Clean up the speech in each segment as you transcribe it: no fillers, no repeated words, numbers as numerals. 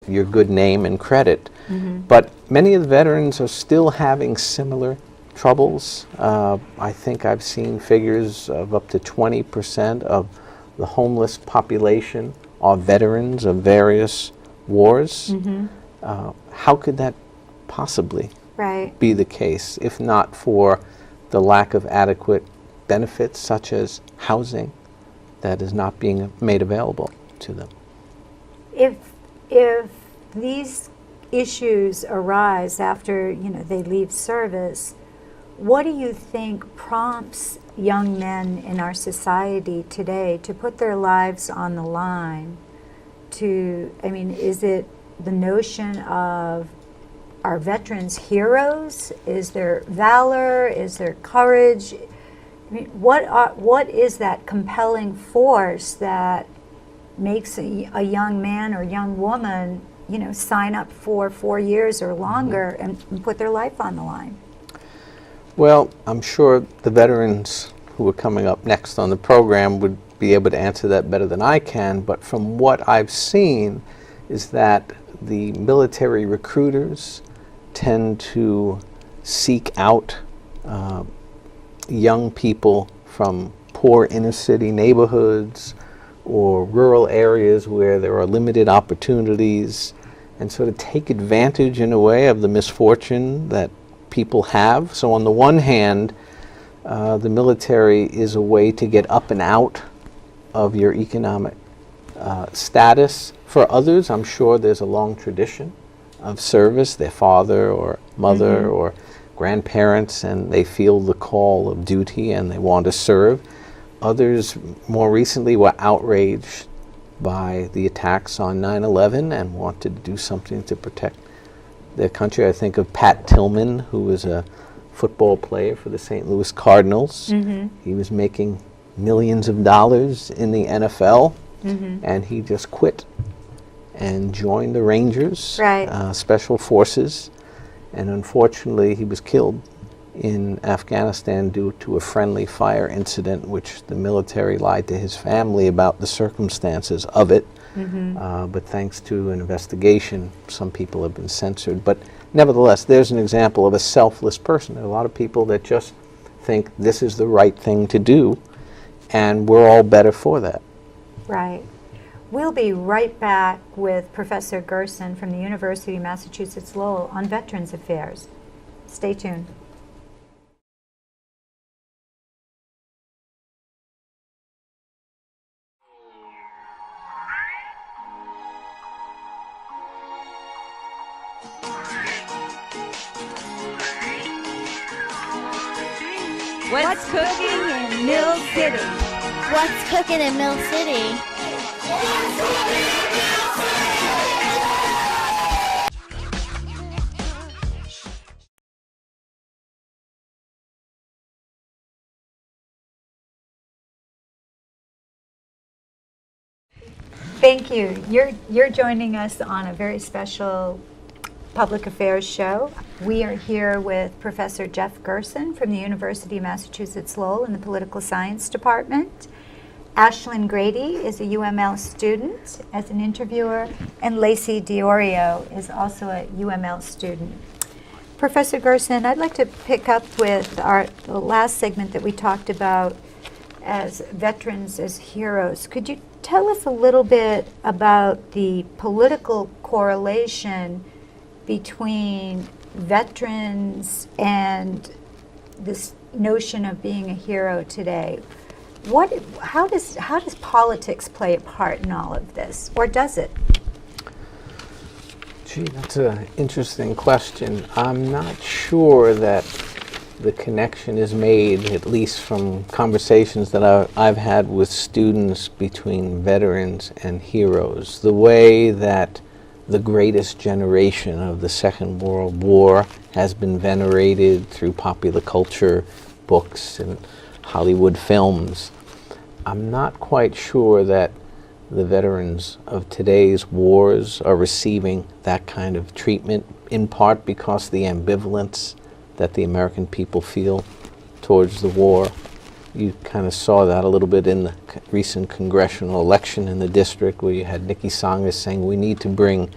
your good name and credit. But many of the veterans are still having similar troubles. I think I've seen figures of up to 20% of the homeless population are veterans of various wars. How could that possibly be the case if not for the lack of adequate benefits such as housing that is not being made available to them? If these issues arise after they leave service, what do you think prompts young men in our society today to put their lives on the line? Is it the notion of, are veterans heroes? Is there valor? Is there courage? What is that compelling force that makes a young man or young woman, sign up for 4 years or longer and put their life on the line? Well, I'm sure the veterans who are coming up next on the program would be able to answer that better than I can, but from what I've seen is that the military recruiters tend to seek out young people from poor inner city neighborhoods or rural areas where there are limited opportunities, and sort of take advantage in a way of the misfortune that people have. So on the one hand, the military is a way to get up and out of your economic status. For others, I'm sure there's a long tradition of service, their father or mother or grandparents, and they feel the call of duty and they want to serve. Others more recently were outraged by the attacks on 9/11 and wanted to do something to protect their country. I think of Pat Tillman, who was a football player for the St. Louis Cardinals. He was making millions of dollars in the NFL, and he just quit and joined the Rangers, Special Forces, and unfortunately he was killed in Afghanistan due to a friendly fire incident, which the military lied to his family about the circumstances of it. But thanks to an investigation, some people have been censored. But nevertheless, there's an example of a selfless person. There are a lot of people that just think this is the right thing to do, and we're all better for that. Right. We'll be right back with Professor Gerson from the University of Massachusetts Lowell on Veterans Affairs. Stay tuned. What's cooking in Mill City? What's cooking in Mill City? Thank you. You're joining us on a very special public affairs show. We are here with Professor Jeff Gerson from the University of Massachusetts Lowell in the Political Science Department. Ashlyn Grady is a UML student as an interviewer, and Lacey Diorio is also a UML student. Professor Gerson, I'd like to pick up with the last segment that we talked about as veterans as heroes. Could you tell us a little bit about the political correlation between veterans and this notion of being a hero today? How does politics play a part in all of this, or does it? Gee, that's an interesting question. I'm not sure that the connection is made, at least from conversations that I've had with students, between veterans and heroes. The way that the greatest generation of the Second World War has been venerated through popular culture, books, and Hollywood films. I'm not quite sure that the veterans of today's wars are receiving that kind of treatment, in part because of the ambivalence that the American people feel towards the war. You kind of saw that a little bit in the recent congressional election in the district, where you had Nikki Tsongas saying we need to bring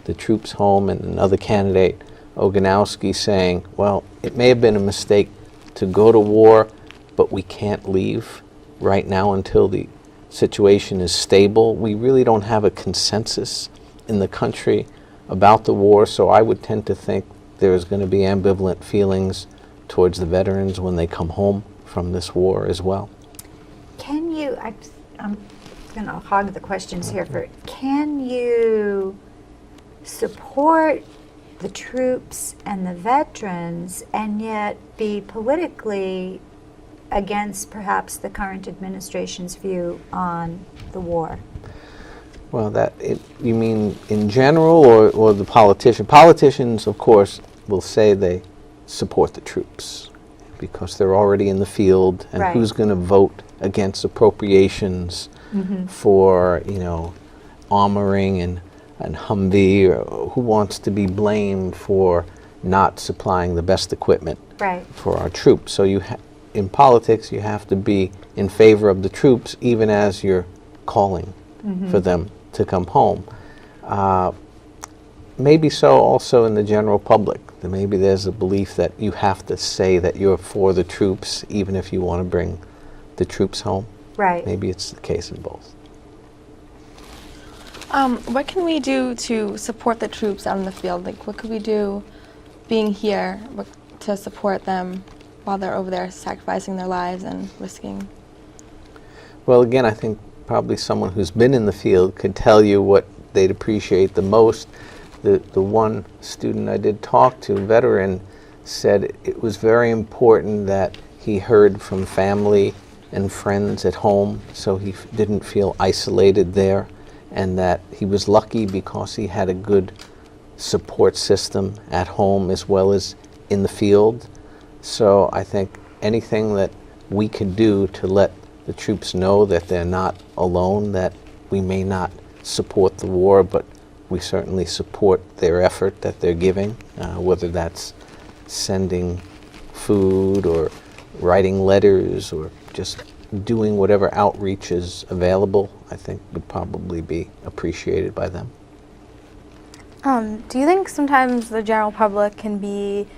the troops home, and another candidate, Oganowski, saying, well, it may have been a mistake to go to war, but we can't leave right now until the situation is stable. We really don't have a consensus in the country about the war, so I would tend to think there's going to be ambivalent feelings towards the veterans when they come home from this war as well. Can you, I'm going to hog the questions here can you support the troops and the veterans and yet be politically against perhaps the current administration's view on the war? Well, you mean in general or the politician? Politicians, of course, will say they support the troops because they're already in the field, and right. Who's going to vote against appropriations for, armoring and Humvee, or who wants to be blamed for not supplying the best equipment right. for our troops? So in politics, you have to be in favor of the troops even as you're calling for them to come home. Maybe so also in the general public. Maybe there's a belief that you have to say that you're for the troops even if you want to bring the troops home. Right. Maybe it's the case in both. What can we do to support the troops out in the field? Like, what could we do being here to support them while they're over there sacrificing their lives and risking? Well, again, I think probably someone who's been in the field could tell you what they'd appreciate the most. The one student I did talk to, veteran, said it was very important that he heard from family and friends at home so he didn't feel isolated there, and that he was lucky because he had a good support system at home as well as in the field. So I think anything that we can do to let the troops know that they're not alone, that we may not support the war, but we certainly support their effort that they're giving, whether that's sending food or writing letters or just doing whatever outreach is available, I think would probably be appreciated by them. Do you think sometimes the general public can be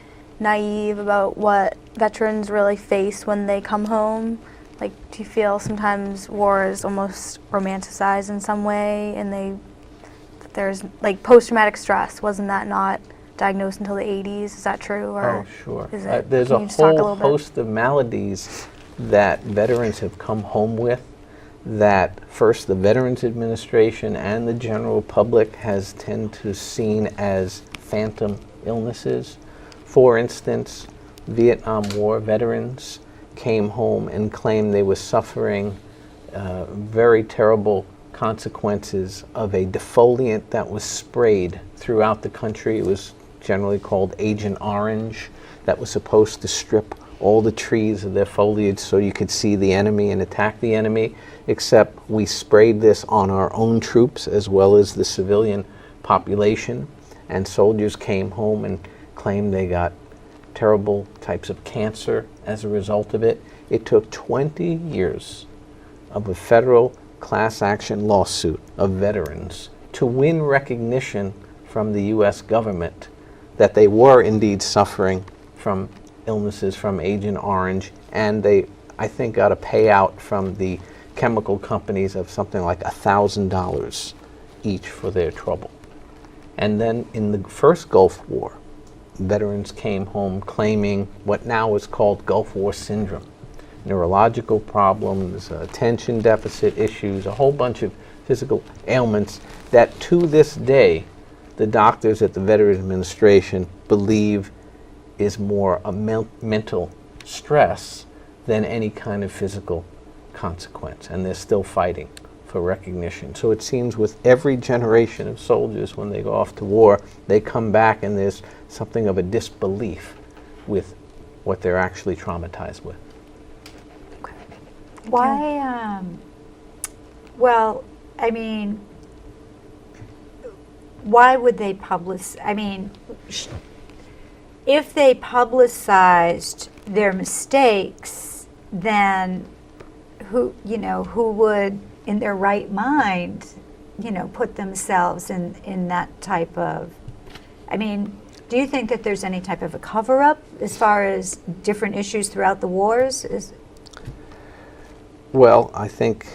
naive about what veterans really face when they come home? Like, do you feel sometimes war is almost romanticized in some way, and there's like post-traumatic stress? Wasn't that not diagnosed until the 80s? Is that true? Or sure. Is it, there's a whole host of maladies that veterans have come home with that first the Veterans Administration and the general public has tended to seen as phantom illnesses. For instance, Vietnam War veterans came home and claimed they were suffering very terrible consequences of a defoliant that was sprayed throughout the country. It was generally called Agent Orange, that was supposed to strip all the trees of their foliage so you could see the enemy and attack the enemy, except we sprayed this on our own troops as well as the civilian population, and soldiers came home and claimed they got terrible types of cancer as a result of it. It took 20 years of a federal class action lawsuit of veterans to win recognition from the U.S. government that they were indeed suffering from illnesses from Agent Orange, and they, I think, got a payout from the chemical companies of something like $1,000 each for their trouble. And then in the first Gulf War, veterans came home claiming what now is called Gulf War syndrome. Neurological problems, attention deficit issues, a whole bunch of physical ailments that to this day the doctors at the Veterans Administration believe is more a mental stress than any kind of physical consequence, and they're still fighting for recognition. So it seems with every generation of soldiers, when they go off to war, they come back and there's something of a disbelief with what they're actually traumatized with. Why, well, I mean, why would they if they publicized their mistakes, then who would, in their right mind, put themselves in that type of, I mean, do you think that there's any type of a cover-up as far as different issues throughout the wars? Well, I think